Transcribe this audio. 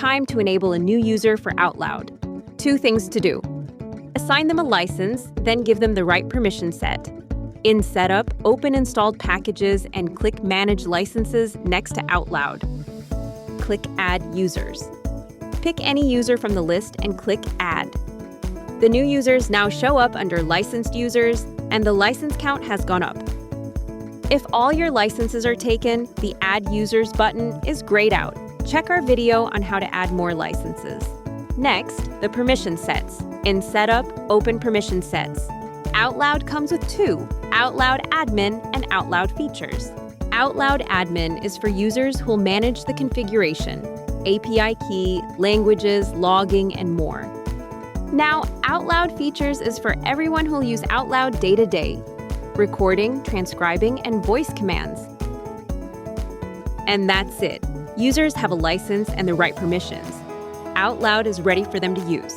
time to enable a new user for Outloud. 2 things to do. Assign them a license, then give them the right permission set. In Setup, open Installed Packages and click Manage Licenses next to Outloud. Click Add Users. Pick any user from the list and click Add. The new users now show up under Licensed Users, and the license count has gone up. If all your licenses are taken, the Add Users button is grayed out. Check our video on how to add more licenses. Next, the permission sets. In Setup, open Permission Sets. Outloud comes with 2, Outloud Admin and Outloud Features. Outloud Admin is for users who'll manage the configuration, API key, languages, logging, and more. Now, Outloud Features is for everyone who'll use Outloud day-to-day, recording, transcribing, and voice commands. And that's it. Users have a license and the right permissions. Outloud is ready for them to use.